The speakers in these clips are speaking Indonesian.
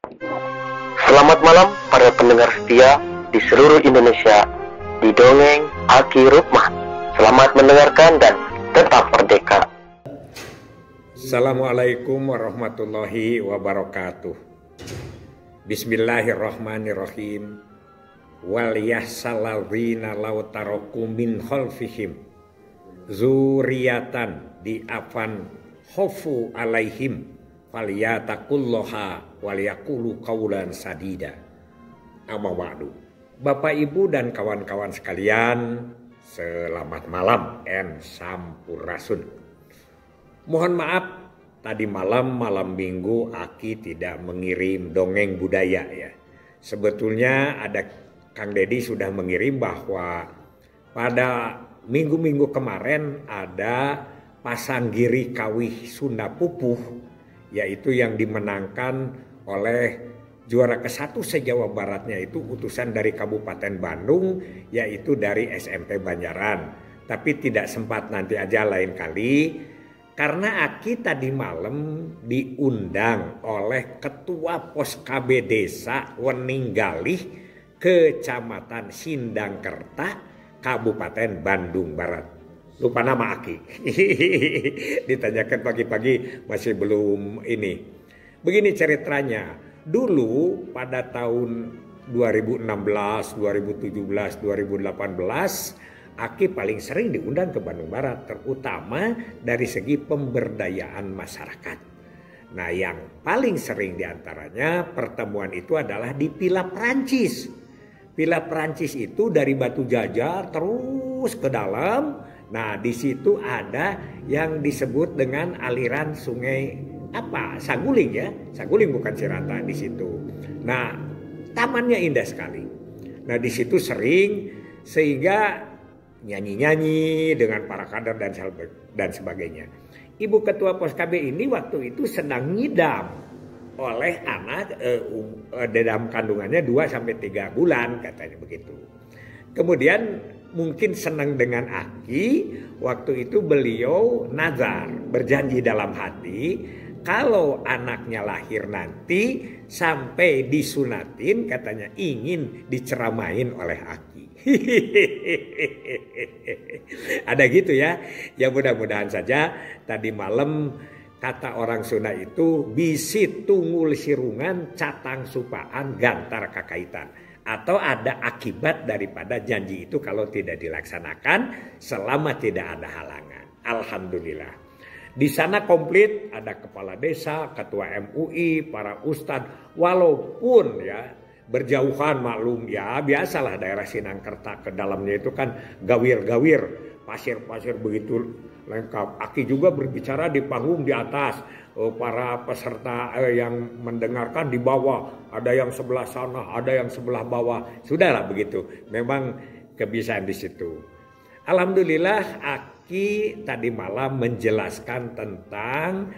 Selamat malam para pendengar setia di seluruh Indonesia di Dongeng Aki Rukmah. Selamat mendengarkan dan tetap merdeka. Assalamualaikum warahmatullahi wabarakatuh. Bismillahirrahmanirrahim. Wal yahsaladzina law taraku min khalfihim zuriyatan di'afan khofu alaihim falyataqullaha walyaqulu qawlan sadida. Amma ba'du. Bapak Ibu dan kawan-kawan sekalian, selamat malam and sampurasun. Mohon maaf, tadi malam Minggu Aki tidak mengirim dongeng budaya ya. Sebetulnya ada Kang Dedi sudah mengirim bahwa pada minggu-minggu kemarin ada Pasanggiri Kawih Sunda Pupuh, yaitu yang dimenangkan oleh juara ke-1 se-Jawa Baratnya itu utusan dari Kabupaten Bandung, yaitu dari SMP Banjaran. Tapi tidak sempat, nanti aja lain kali. Karena Aki tadi malam diundang oleh Ketua Pos KB Desa Weninggalih, Kecamatan Sindangkerta, Kabupaten Bandung Barat. Lupa nama Aki. Ditanyakan pagi-pagi masih belum ini. Begini ceritanya. Dulu pada tahun 2016, 2017, 2018, Aki paling sering diundang ke Bandung Barat, terutama dari segi pemberdayaan masyarakat. Nah, yang paling sering diantaranya pertemuan itu adalah di Villa Prancis. Villa Prancis itu dari Batu Jajar terus ke dalam. Nah, di situ ada yang disebut dengan aliran sungai Saguling ya. Saguling bukan Cirata di situ. Nah, tamannya indah sekali. Nah, di situ sering sehingga nyanyi-nyanyi dengan para kader dan sebagainya. Ibu Ketua Pos KB ini waktu itu sedang ngidam oleh anak dalam kandungannya 2-3 bulan katanya begitu. Kemudian mungkin senang dengan Aki, waktu itu beliau nazar, berjanji dalam hati kalau anaknya lahir nanti sampai disunatin katanya ingin diceramain oleh Aki. Ada gitu ya. Ya mudah-mudahan saja tadi malam kata orang Sunda itu bisi tunggul sirungan catang supaan gantar kakaitan. Atau ada akibat daripada janji itu kalau tidak dilaksanakan selama tidak ada halangan. Alhamdulillah. Di sana komplit ada kepala desa, ketua MUI, para ustadz. Walaupun ya berjauhan maklum ya biasalah daerah Sindangkerta ke dalamnya itu kan gawir-gawir. Pasir-pasir begitu lengkap. Aki juga berbicara di panggung di atas. Para peserta yang mendengarkan di bawah. Ada yang sebelah sana, ada yang sebelah bawah. Sudahlah begitu. Memang kebiasaan di situ. Alhamdulillah Aki tadi malam menjelaskan tentang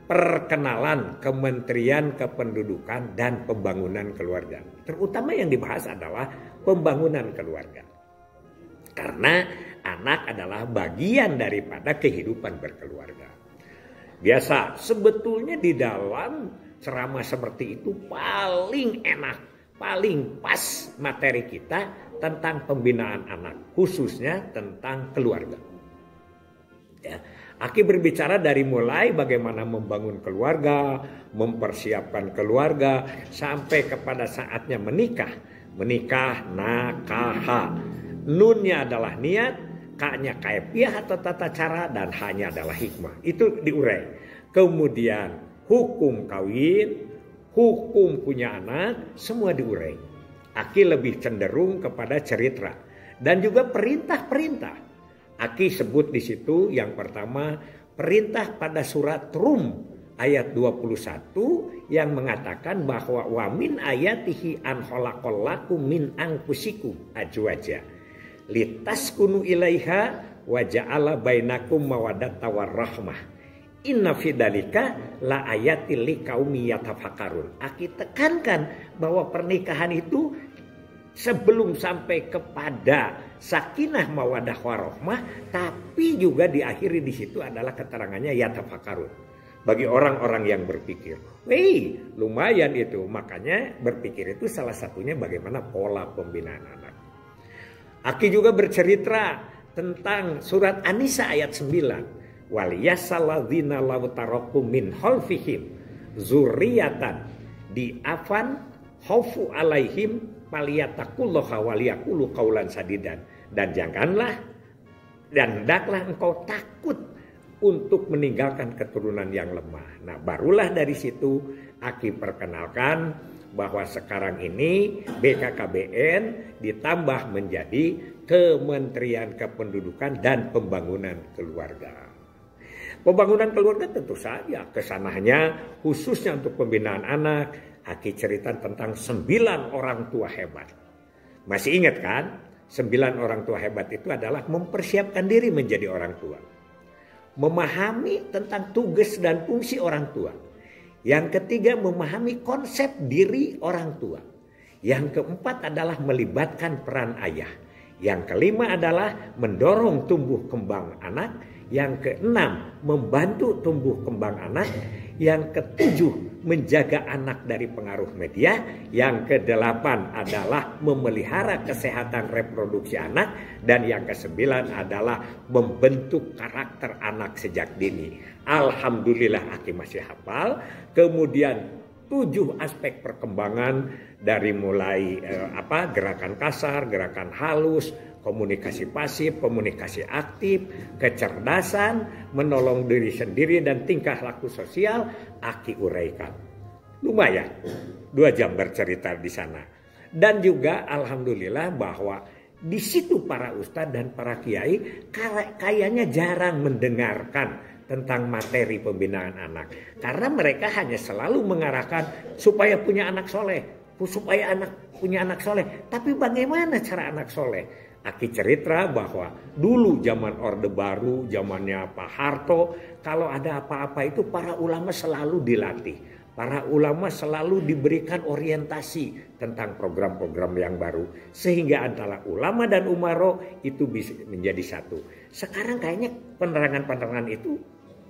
perkenalan Kementerian Kependudukan dan Pembangunan Keluarga. Terutama yang dibahas adalah pembangunan keluarga. Karena anak adalah bagian daripada kehidupan berkeluarga. Biasa, sebetulnya di dalam ceramah seperti itu paling enak, paling pas materi kita tentang pembinaan anak, khususnya tentang keluarga. Ya, Aki berbicara dari mulai bagaimana membangun keluarga, mempersiapkan keluarga, sampai kepada saatnya menikah. Menikah, nakaha. Nunnya adalah niat, K-nya kaifiah atau tata cara, dan H-nya adalah hikmah. Itu diurai. Kemudian hukum kawin, hukum punya anak, semua diurai. Aki lebih cenderung kepada cerita dan juga perintah-perintah. Aki sebut di situ yang pertama perintah pada surat Rum ayat 21 yang mengatakan bahwa wa min ayatihi an khalaqallakum min anfusikum azwaja litaskunu ilaiha wa ja'ala bainakum mawaddata warahmah. Inna fidzalika la ayatil liqaumi yatafakkarun. Aki tekankan bahwa pernikahan itu sebelum sampai kepada sakinah mawaddah warahmah, tapi juga diakhiri di situ adalah keterangannya yatafakkarun. bagi orang-orang yang berpikir. Lumayan itu. Makanya berpikir itu salah satunya bagaimana pola pembinaan anak. Aki juga bercerita tentang surat An-Nisa ayat 9. Waliyasalladzina law taraku min khalfihim zurriyatan di'afan khaufu alaihim faliyataqullaha waliyaqulu qaulan sadidan. Dan janganlah dan hendaklah engkau takut untuk meninggalkan keturunan yang lemah. Nah, barulah dari situ Aki perkenalkan bahwa sekarang ini BKKBN ditambah menjadi Kementerian Kependudukan dan Pembangunan Keluarga. Pembangunan keluarga tentu saja kesananya khususnya untuk pembinaan anak. Aki cerita tentang 9 orang tua hebat. Masih ingat kan? 9 orang tua hebat itu adalah mempersiapkan diri menjadi orang tua. Memahami tentang tugas dan fungsi orang tua. Yang ketiga, memahami konsep diri orang tua. Yang keempat adalah melibatkan peran ayah. Yang kelima adalah mendorong tumbuh kembang anak. Yang keenam, membantu tumbuh kembang anak. Yang ketujuh, menjaga anak dari pengaruh media. Yang kedelapan adalah memelihara kesehatan reproduksi anak. Dan yang kesembilan adalah membentuk karakter anak sejak dini. Alhamdulillah Aki masih hafal. Kemudian 7 aspek perkembangan dari mulai gerakan kasar, gerakan halus, komunikasi pasif, komunikasi aktif, kecerdasan, menolong diri sendiri dan tingkah laku sosial Aki uraikan. Lumayan 2 jam bercerita di sana. Dan juga alhamdulillah bahwa di situ para ustadz dan para kiai kayaknya jarang mendengarkan tentang materi pembinaan anak. Karena mereka hanya selalu mengarahkan supaya punya anak soleh. Supaya punya anak soleh. Tapi bagaimana cara anak soleh? Aki cerita bahwa dulu zaman Orde Baru, zamannya Pak Harto, kalau ada apa-apa itu para ulama selalu dilatih. Para ulama selalu diberikan orientasi tentang program-program yang baru. Sehingga antara ulama dan umaro itu bisa menjadi satu. Sekarang kayaknya penerangan-penerangan itu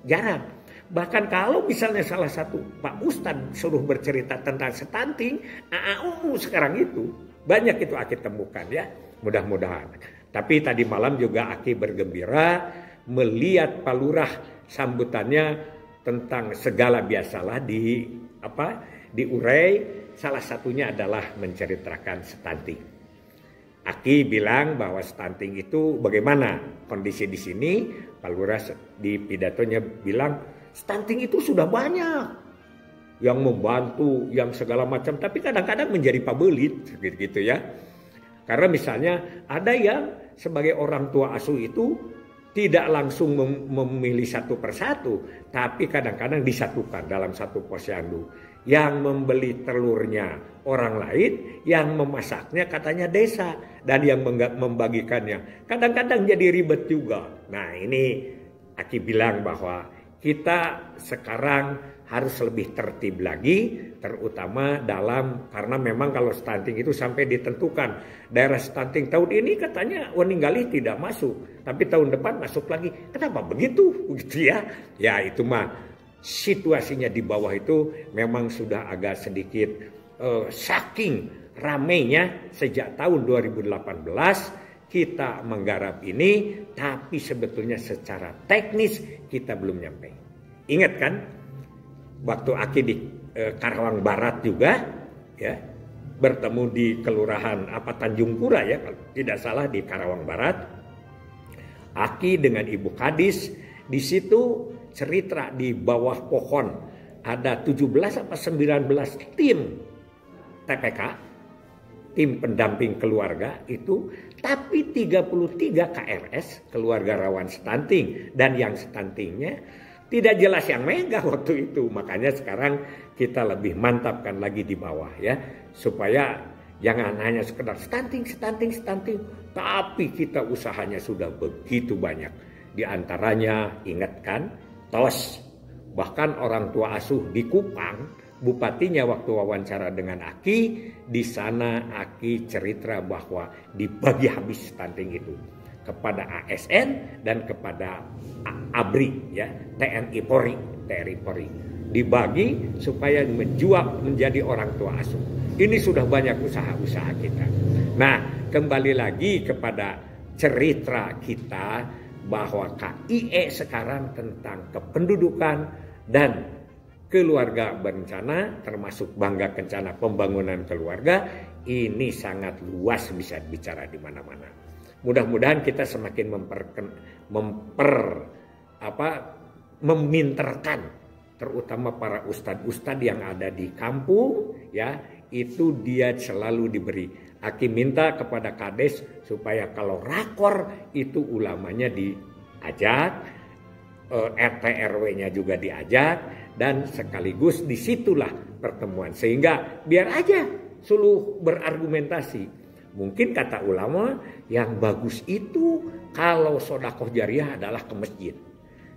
jarang. Bahkan kalau misalnya salah satu Pak Ustadz suruh bercerita tentang stunting, AAU sekarang itu banyak itu Aki temukan ya. Mudah-mudahan. Tapi tadi malam juga Aki bergembira melihat Pak Lurah sambutannya tentang segala biasalah diurai. Salah satunya adalah menceritakan stunting. Aki bilang bahwa stunting itu bagaimana kondisi di sini. Pak Lurah di pidatonya bilang stunting itu sudah banyak yang membantu, yang segala macam. Tapi kadang-kadang menjadi pabelit gitu ya. Karena misalnya ada yang sebagai orang tua asuh itu tidak langsung memilih satu persatu. Tapi kadang-kadang disatukan dalam satu posyandu. Yang membeli telurnya orang lain, yang memasaknya katanya desa. Dan yang membagikannya kadang-kadang jadi ribet juga. Nah ini Aki bilang bahwa kita sekarang harus lebih tertib lagi, terutama karena memang kalau stunting itu sampai ditentukan daerah stunting tahun ini katanya Waninggali tidak masuk, tapi tahun depan masuk lagi. Kenapa begitu? Gitu ya? Ya itu mah situasinya di bawah itu memang sudah agak sedikit saking ramainya sejak tahun 2018 kita menggarap ini, tapi sebetulnya secara teknis kita belum nyampe. Ingat kan? Waktu Aki di Karawang Barat juga ya bertemu di kelurahan Tanjung Pura ya kalau tidak salah di Karawang Barat. Aki dengan Ibu Kadis di situ cerita di bawah pohon ada 17 atau 19 tim TPK, tim pendamping keluarga itu, tapi 33 KRS keluarga rawan stunting dan yang stuntingnya tidak jelas yang megah waktu itu. Makanya sekarang kita lebih mantapkan lagi di bawah ya. Supaya jangan hanya sekedar stunting. Tapi kita usahanya sudah begitu banyak. Di antaranya ingatkan TOS. Bahkan orang tua asuh di Kupang, bupatinya waktu wawancara dengan Aki, di sana Aki cerita bahwa dibagi habis stunting itu kepada ASN dan kepada ABRI ya, TNI Polri. teritori. Dibagi supaya menjual menjadi orang tua asuh. Ini sudah banyak usaha-usaha kita. Nah, kembali lagi kepada cerita kita bahwa KIE sekarang tentang kependudukan dan keluarga berencana, termasuk Bangga Kencana pembangunan keluarga, ini sangat luas, bisa bicara di mana-mana. Mudah-mudahan kita semakin meminterkan, terutama para ustadz-ustadz yang ada di kampung, ya, itu dia selalu diberi. Aki minta kepada Kades supaya kalau rakor itu ulamanya diajak, RT RW-nya juga diajak, dan sekaligus disitulah pertemuan. Sehingga biar aja suluh berargumentasi. Mungkin kata ulama yang bagus itu kalau sodakoh jariah adalah ke masjid.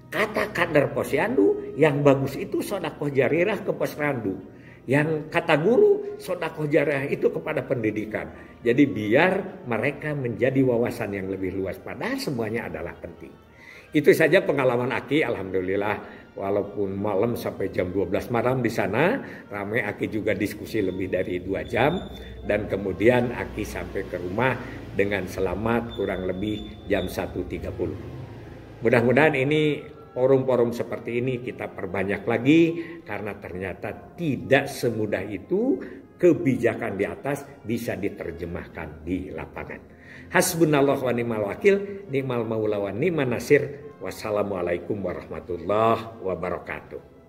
Kata Kader Posyandu yang bagus itu sodakoh jariah ke posrandu. Yang kata guru sodakoh jariah itu kepada pendidikan. Jadi biar mereka menjadi wawasan yang lebih luas. Padahal semuanya adalah penting. Itu saja pengalaman Aki, alhamdulillah. Walaupun malam sampai jam 12 malam di sana, ramai Aki juga diskusi lebih dari 2 jam. Dan kemudian Aki sampai ke rumah dengan selamat kurang lebih jam 1.30. Mudah-mudahan ini forum-forum seperti ini kita perbanyak lagi. Karena ternyata tidak semudah itu kebijakan di atas bisa diterjemahkan di lapangan. Hasbunallah wa ni'mal wakil, ni'mal maula wa ni'man nasir. Wassalamualaikum warahmatullahi wabarakatuh.